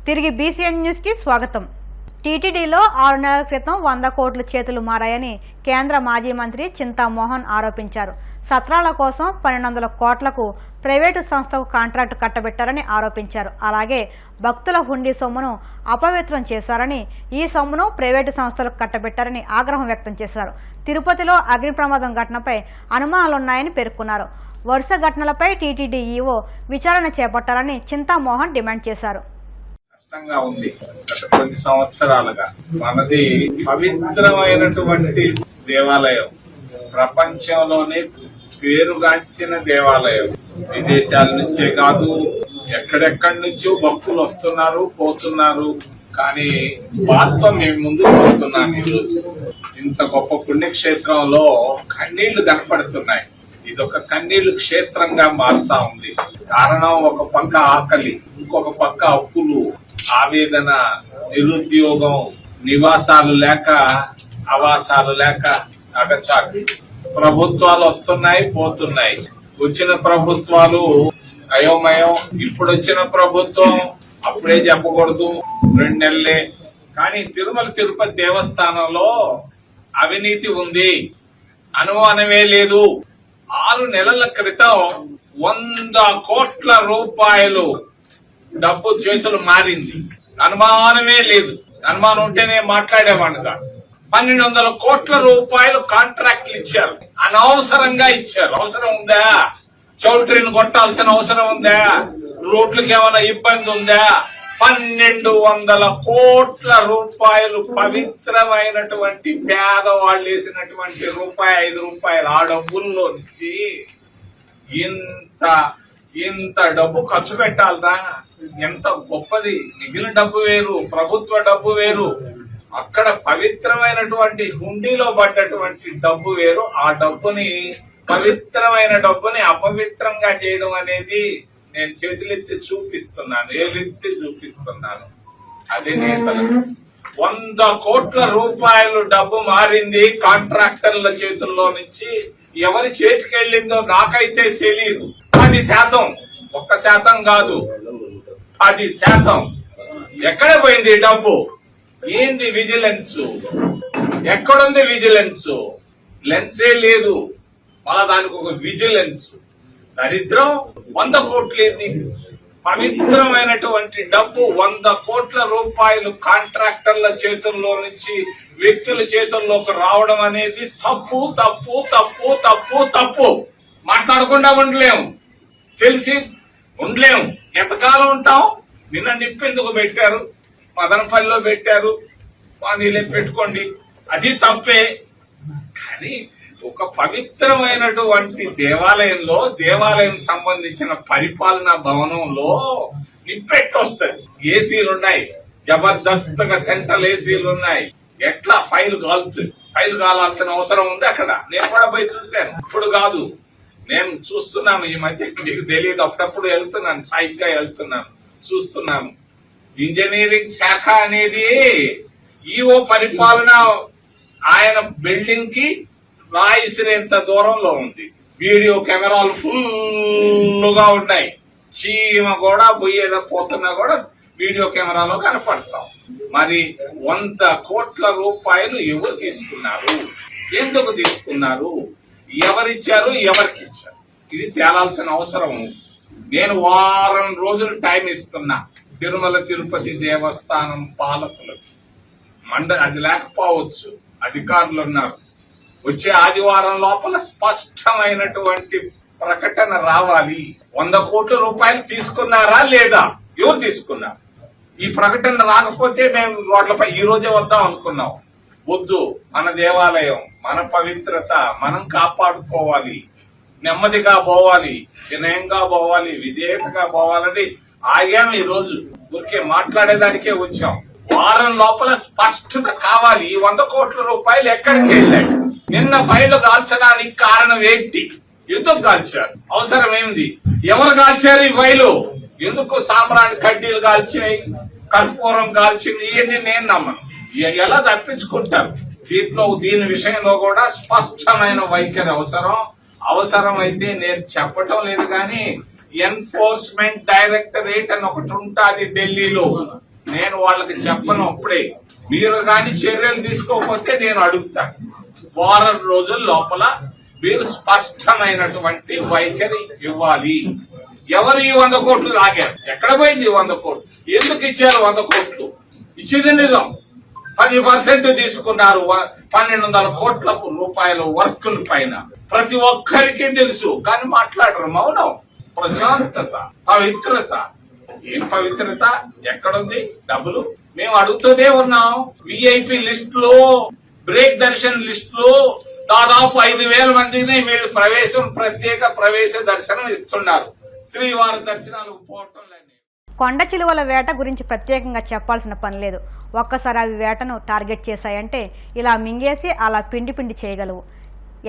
తిరిగి బీసీఎన్ న్యూస్కి స్వాగతం. టీటీడీలో 6 నెలల క్రితం 100 కోట్లు చేతులు మారాయని కేంద్ర మాజీ మంత్రి చింతామోహన్ ఆరోపించారు. సత్రాల కోసం 1200 కోట్లకు ప్రైవేటు సంస్థకు కాంట్రాక్టు కట్టబెట్టారని ఆరోపించారు. అలాగే భక్తుల హుండీ సొమ్మును అపవిత్రం చేశారని, ఈ సొమ్మును ప్రైవేటు సంస్థలకు కట్టబెట్టారని ఆగ్రహం వ్యక్తం చేశారు. తిరుపతిలో అగ్ని ప్రమాదం ఘటనపై అనుమానాలున్నాయని పేర్కొన్నారు. వరుస ఘటనలపై టీటీడీ ఈవో విచారణ చేపట్టాలని చింతామోహన్ డిమాండ్ చేశారు. కష్టంగా ఉంది. గత కొన్ని సంవత్సరాలుగా మనది పవిత్రమైనటువంటి దేవాలయం, ప్రపంచంలోనే పేరుగాంచిన దేవాలయం. విదేశాల నుంచే కాదు, ఎక్కడెక్కడి నుంచో భక్తులు వస్తున్నారు, పోతున్నారు. కానీ బాధతో మేము ముందుకు వస్తున్నాను. ఈరోజు ఇంత గొప్ప పుణ్యక్షేత్రంలో కన్నీళ్లు కనపడుతున్నాయి. ఇదొక కన్నీళ్లు క్షేత్రంగా మారుతా ఉంది. కారణం ఒక పక్క ఆకలి, ఇంకొక పక్క అప్పులు, ఆవేదన, నిరుద్యోగం, నివాసాలు లేక, ఆవాసాలు లేక అగచాటు. ప్రభుత్వాలు వస్తున్నాయి, పోతున్నాయి. వచ్చిన ప్రభుత్వాలు అయోమయం. ఇప్పుడు వచ్చిన ప్రభుత్వం అప్పుడే చెప్పకూడదు, 2 నెలలే. కానీ తిరుమల తిరుపతి దేవస్థానంలో అవినీతి ఉంది, అనుమానమే లేదు. 6 నెలల క్రితం 100 కోట్ల రూపాయలు డబ్బు చేతులు మారింది. అనుమానమే లేదు. అనుమానం ఉంటేనే మాట్లాడేవాడుగా. 1200 కోట్ల రూపాయలు కాంట్రాక్ట్లు ఇచ్చారు, అనవసరంగా ఇచ్చారు. అవసరం ఉందా? చౌల్ట్రీని కొట్టాల్సిన అవసరం ఉందా? రోడ్లకి ఏమైనా ఇబ్బంది ఉందా? 1200 కోట్ల రూపాయలు పవిత్రమైనటువంటి పేదవాళ్ళు వేసినటువంటి రూపాయి, 5 రూపాయలు ఆ డబ్బుల్లో నుంచి ఇంత డబ్బు ఖర్చు పెట్టాలరా? ఎంత గొప్పది. మిగిలిన డబ్బు వేరు, ప్రభుత్వ డబ్బు వేరు. అక్కడ పవిత్రమైనటువంటి హుండీలో పడ్డటువంటి డబ్బు వేరు. ఆ డబ్బుని, పవిత్రమైన డబ్బుని అపవిత్రంగా చేయడం అనేది నేను చేతులెత్తి చూపిస్తున్నాను, ఏలెత్తి చూపిస్తున్నాను. అదే నేతలు. 100 కోట్ల రూపాయలు డబ్బు మారింది కాంట్రాక్టర్ల చేతుల్లో నుంచి. ఎవరి చేతికి వెళ్ళిందో నాకైతే తెలియదు. 10%, 1% కాదు, 10%. ఎక్కడ పోయింది డబ్బు? ఏంది విజిలెన్స్? ఎక్కడుంది విజిలెన్స్? లెన్సే లేదు, మళ్ళా దానికి ఒక విజిలెన్స్. దరిద్రం. 100 కోట్లు ఏంది? పవిత్రమైనటువంటి డబ్బు 100 కోట్ల రూపాయలు కాంట్రాక్టర్ల చేతుల్లో నుంచి వ్యక్తుల చేతుల్లోకి రావడం అనేది తప్పు, తప్పు, తప్పు, తప్పు, తప్పు. మాట్లాడకుండా ఉండలేం, తెలిసి ఉండలేం. ఎంతకాలం ఉంటాం? నిన్న నిప్పెందుకు పెట్టారు? మదనపల్లిలో పెట్టారు, నీళ్ళే పెట్టుకోండి, అది తప్పే. కానీ ఒక పవిత్రమైనటువంటి దేవాలయంలో, దేవాలయం సంబంధించిన పరిపాలనా భవనంలో నిప్పెట్టి వస్తుంది. ఏసీలు ఉన్నాయి, జబర్దస్త్గా సెంట్రల్ ఏసీలు ఉన్నాయి. ఎట్లా ఫైల్ కాలుతుంది? ఫైల్ కాలాల్సిన అవసరం ఉంది అక్కడ. నేను కూడా పోయి చూశాను. ఇప్పుడు కాదు, నేను చూస్తున్నాను. ఈ మధ్య మీకు తెలియదు, అప్పుడప్పుడు వెళ్తున్నాను, సాయిగా వెళ్తున్నాను, చూస్తున్నాను. ఇంజనీరింగ్ శాఖ అనేది ఈఓ పరిపాలన ఆయన బిల్డింగ్ కి రాయిసిరేంత దూరంలో ఉంది. వీడియో కెమెరాలు ఫుల్గా ఉన్నాయి. చీమ కూడా పోయేదా పోతున్నా కూడా వీడియో కెమెరాలో కనపడతాం. మరి 100 కోట్ల రూపాయలు ఎవరు తీసుకున్నారు? ఎందుకు తీసుకున్నారు? ఎవరిచ్చారు? ఎవరికి ఇచ్చారు? ఇది తేలాల్సిన అవసరం ఉంది. నేను వారం రోజులు టైం ఇస్తున్నా తిరుమల తిరుపతి దేవస్థానం పాలకులకి. అది లేకపోవచ్చు, అధికారులు ఉన్నారు. వచ్చే ఆదివారం లోపల స్పష్టమైనటువంటి ప్రకటన రావాలి. 100 కోట్ల రూపాయలు తీసుకున్నారా లేదా? ఎవరు తీసుకున్నారు? ఈ ప్రకటన రాకపోతే మేము రోడ్లపై ఈ రోజే వద్దాం అనుకున్నాం. వద్దు. మన దేవాలయం, మన పవిత్రత మనం కాపాడుకోవాలి. నెమ్మదిగా పోవాలి, వినయంగా పోవాలి, విధేయతగా పోవాలని ఆగాం. ఈ రోజు ఊరికే మాట్లాడేదానికే వచ్చాం. వారం లోపల స్పష్టత కావాలి. ఈ 100 కోట్ల రూపాయలు ఎక్కడికి వెళ్ళాయి? నిన్న ఫైలు కాల్చడానికి కారణం ఏంటి? ఎందుకు కాల్చారు? అవసరం ఏంది? ఎవరు కాల్చారు ఈ ఫైలు? ఎందుకు సాంబ్రాణి కడ్డీలు కాల్చినాయి, కర్పూరం కాల్చింది? ఇవన్నీ నేను నమ్మను. ఎలా తప్పించుకుంటారు? దీని విషయంలో కూడా స్పష్టమైన వైఖరి అవసరం. అవసరమైతే నేను చెప్పటం లేదు కానీ ఎన్ఫోర్స్మెంట్ డైరెక్టరేట్ అని ఒకటి ఉంటుంది ఢిల్లీలో. నేను వాళ్ళకి చెప్పను. అప్పుడే మీరు కానీ చర్యలు తీసుకోకపోతే నేను అడుగుతాను. వారం రోజుల లోపల మీరు స్పష్టమైనటువంటి వైఖరి ఇవ్వాలి. ఎవరు ఈ 100 కోట్లు లాగారు? ఎక్కడ పోయింది 100 కోట్లు? ఎందుకు ఇచ్చారు 100 కోట్లు? ఇచ్చింది నిజం. 10% తీసుకున్నారు 1200 కోట్ల రూపాయల వర్కుల పైన. ప్రతి ఒక్కరికి తెలుసు, కానీ మాట్లాడరు. మౌనం. ప్రశాంతత, పవిత్రత. ఏం పవిత్రత? ఎక్కడుంది డబ్బులు? మేము అడుగుతూనే ఉన్నాం. విఐపి లిస్ట్ లో, బ్రేక్ దర్శన్ లిస్ట్ లో దాదాపు 5,000 మందిని వీళ్ళు ప్రత్యేక ప్రవేశ దర్శనం ఇస్తున్నారు. శ్రీవారి దర్శనాలకు పోవటం లేదు. కొండ చిలువల వేట గురించి ప్రత్యేకంగా చెప్పాల్సిన పని లేదు. ఒక్కసారి అవి వేటను టార్గెట్ చేశాయంటే ఇలా మింగేసి అలా పిండి చేయగలవు.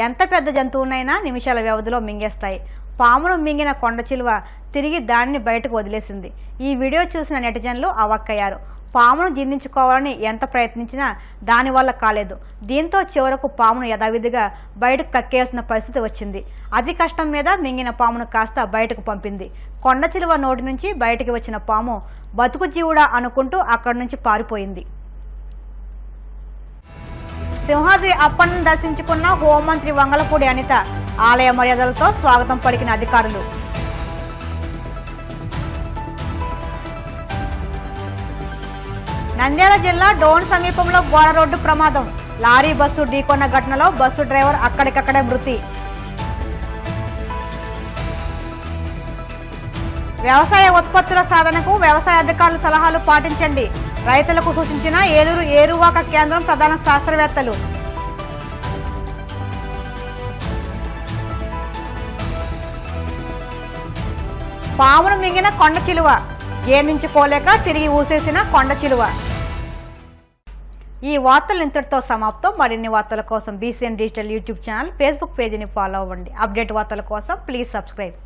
ఎంత పెద్ద జంతువునైనా నిమిషాల వ్యవధిలో మింగేస్తాయి. పామును మింగిన కొండ చిలువ తిరిగి దానిని బయటకు వదిలేసింది. ఈ వీడియో చూసిన నెటిజన్లు అవాక్కయ్యారు. పామును జీర్ణించుకోవాలని ఎంత ప్రయత్నించినా దానివల్ల కాలేదు. దీంతో చివరకు పామును యథావిధిగా బయటకు కక్కేయాల్సిన పరిస్థితి వచ్చింది. అతి కష్టం మీద మింగిన పామును కాస్త బయటకు పంపింది. కొండ చిలువ నోటి నుంచి బయటికి వచ్చిన పాము బతుకు జీవుడా అనుకుంటూ అక్కడి నుంచి పారిపోయింది. సింహాద్రి అప్పన్నను దర్శించుకున్న హోంమంత్రి వంగలపూడి అనిత ఆలయ మర్యాదలతో స్వాగతం పలికిన అధికారులు. నంద్యాల జిల్లా డోన్ సమీపంలో గోడ రోడ్డు ప్రమాదం. లారీ బస్సు ఢీకొన్న ఘటనలో బస్సు డ్రైవర్ అక్కడికక్కడే మృతి. వ్యవసాయ ఉత్పత్తుల సాధనకు వ్యవసాయ అధికారుల సలహాలు పాటించండి. రైతులకు సూచించిన ఏలూరు ఏరువాక కేంద్రం ప్రధాన శాస్త్రవేత్తలు. పామును మింగిన కొండ చిలువ, జీర్ణించుకోలేక తిరిగి ఊసేసిన కొండ చిలువ. ఈ వార్తలు ఇంతటితో సమాప్తం. మరిన్ని వార్తల కోసం BCN digital YouTube channel, Facebook పేజీని ఫాలో అవ్వండి. అప్డేట్ వార్తల కోసం ప్లీజ్ సబ్స్క్రైబ్.